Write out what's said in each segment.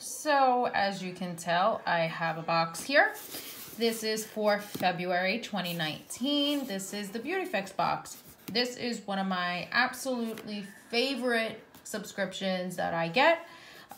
So as you can tell, I have a box here. This is for February 2019. This is the Beautyfix box. This is one of my absolutely favorite subscriptions that I get.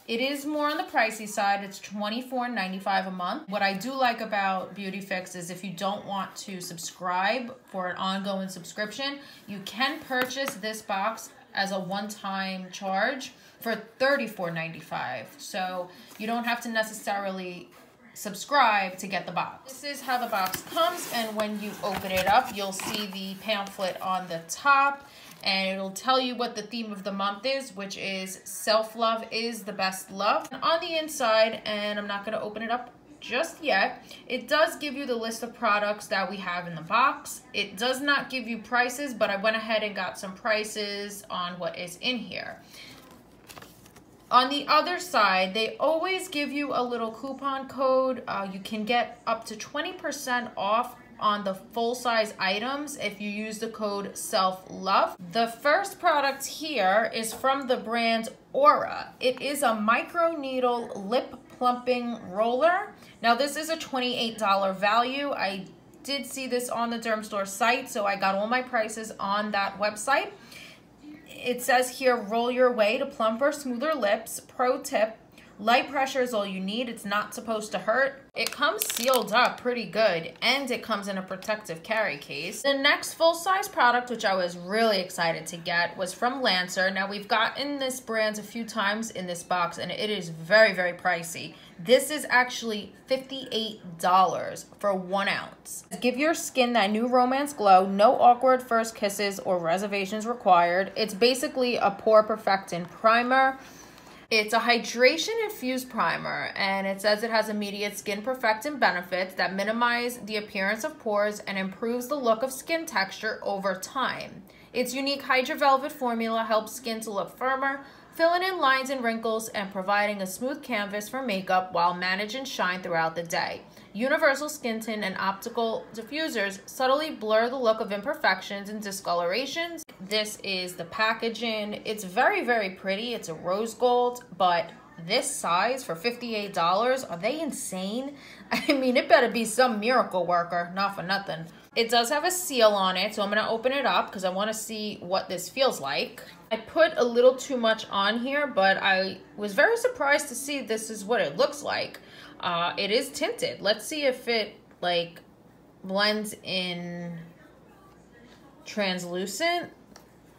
It is more on the pricey side. It's $24.95 a month. What I do like about Beautyfix is if you don't want to subscribe for an ongoing subscription, you can purchase this box as a one-time charge for $34.95. So you don't have to necessarily subscribe to get the box. This is how the box comes, and when you open it up, you'll see the pamphlet on the top, and it'll tell you what the theme of the month is, which is self-love is the best love. And on the inside, and I'm not going to open it up just yet, it does give you the list of products that we have in the box. It does not give you prices, but I went ahead and got some prices on what is in here. On the other side, they always give you a little coupon code. You can get up to 20% off on the full-size items if you use the code SELFLOVE. The first product here is from the brand Aura. It is a micro needle lip plumping roller. Now this is a $28 value. I did see this on the Dermstore site, so I got all my prices on that website. It says here, roll your way to plumper, smoother lips. Pro tip, light pressure is all you need. It's not supposed to hurt. It comes sealed up pretty good, and it comes in a protective carry case. The next full-size product, which I was really excited to get, was from Lancer. Now, we've gotten this brand a few times in this box, and it is very, very pricey. This is actually $58 for 1 ounce. Give your skin that new romance glow. No awkward first kisses or reservations required. It's basically a pore perfecting primer. It's a hydration infused primer, and it says it has immediate skin perfecting benefits that minimize the appearance of pores and improves the look of skin texture over time. Its unique Hydra Velvet formula helps skin to look firmer, filling in lines and wrinkles and providing a smooth canvas for makeup while managing shine throughout the day. Universal skin tint and optical diffusers subtly blur the look of imperfections and discolorations. This is the packaging. It's very, very pretty. It's a rose gold, but this size for $58, are they insane? I mean, it better be some miracle worker, not for nothing. It does have a seal on it, so I'm gonna open it up because I wanna see what this feels like. I put a little too much on here, but I was very surprised to see this is what it looks like. It is tinted. Let's see if it like blends in translucent.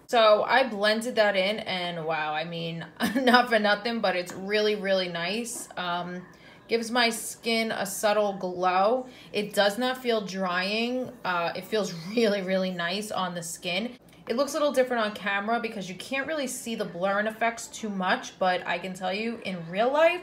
So I blended that in, and wow, I mean, not for nothing, but it's really, really nice. Gives my skin a subtle glow. It does not feel drying. It feels really, really nice on the skin. It looks a little different on camera because you can't really see the blurring effects too much, but I can tell you in real life,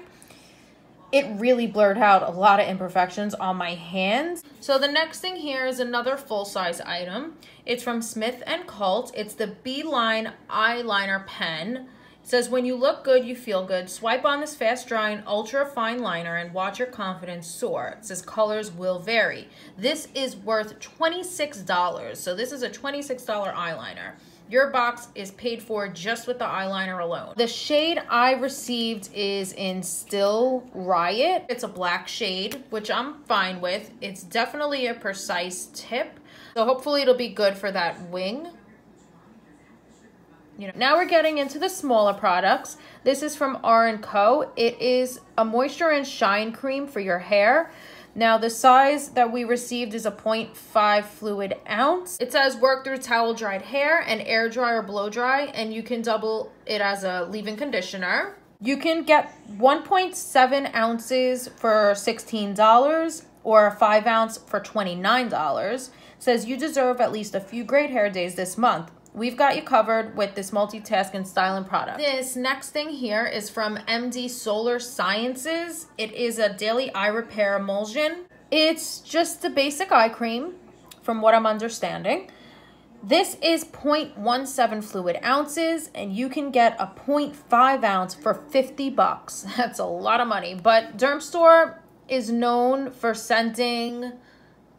it really blurred out a lot of imperfections on my hands. So the next thing here is another full-size item. It's from Smith & Cult. It's the Beeline eyeliner pen. It says, when you look good, you feel good. Swipe on this fast-drying, ultra-fine liner and watch your confidence soar. It says colors will vary. This is worth $26. So this is a $26 eyeliner. Your box is paid for just with the eyeliner alone. The shade I received is in Still Riot. It's a black shade, which I'm fine with. It's definitely a precise tip. So hopefully it'll be good for that wing. Now we're getting into the smaller products. This is from R&Co. It is a moisture and shine cream for your hair. Now the size that we received is a 0.5 fluid ounce. It says work through towel dried hair and air dry or blow dry, and you can double it as a leave-in conditioner. You can get 1.7 ounces for $16 or a 5 ounce for $29. It says you deserve at least a few great hair days this month. We've got you covered with this multitasking styling product. This next thing here is from MD Solar Sciences. It is a daily eye repair emulsion. It's just a basic eye cream, from what I'm understanding. This is 0.17 fluid ounces, and you can get a 0.5 ounce for $50. That's a lot of money, but Dermstore is known for sending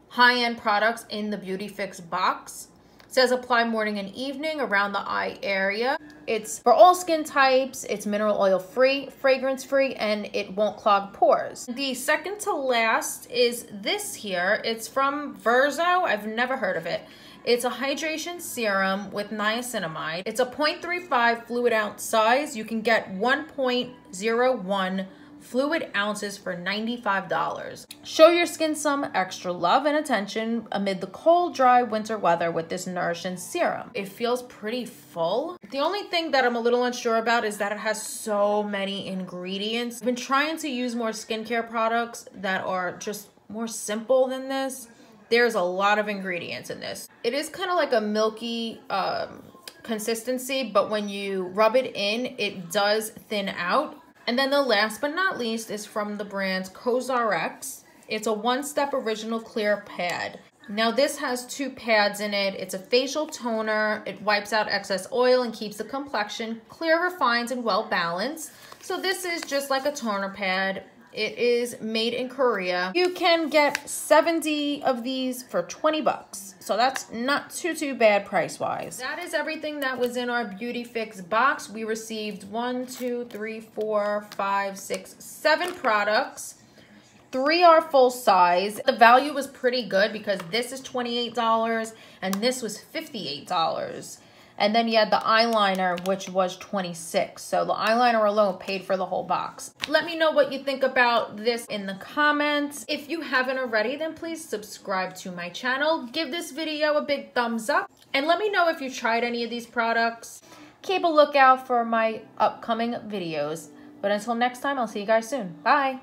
high-end products in the Beautyfix box. It says apply morning and evening around the eye area. It's for all skin types, it's mineral oil free, fragrance free, and it won't clog pores. The second to last is this here. It's from Verzo. I've never heard of it. It's a hydration serum with niacinamide. It's a 0.35 fluid ounce size. You can get 1.01 fluid ounces for $95. Show your skin some extra love and attention amid the cold, dry winter weather with this nourishing serum. It feels pretty full. The only thing that I'm a little unsure about is that it has so many ingredients. I've been trying to use more skincare products that are just more simple than this. There's a lot of ingredients in this. It is kind of like a milky consistency, but when you rub it in, it does thin out. And then the last but not least is from the brand COSRX. It's a one-step original clear pad. Now this has 2 pads in it. It's a facial toner. It wipes out excess oil and keeps the complexion clear, refined, and well balanced. So this is just like a toner pad. It is made in Korea. You can get 70 of these for 20 bucks. So that's not too bad price-wise. That is everything that was in our Beautyfix box. We received 1, 2, 3, 4, 5, 6, 7 products. 3 are full size. The value was pretty good because this is $28 and this was $58. And then you had the eyeliner, which was $26. So the eyeliner alone paid for the whole box. Let me know what you think about this in the comments. If you haven't already, then please subscribe to my channel. Give this video a big thumbs up. And let me know if you tried any of these products. Keep a lookout for my upcoming videos. But until next time, I'll see you guys soon. Bye.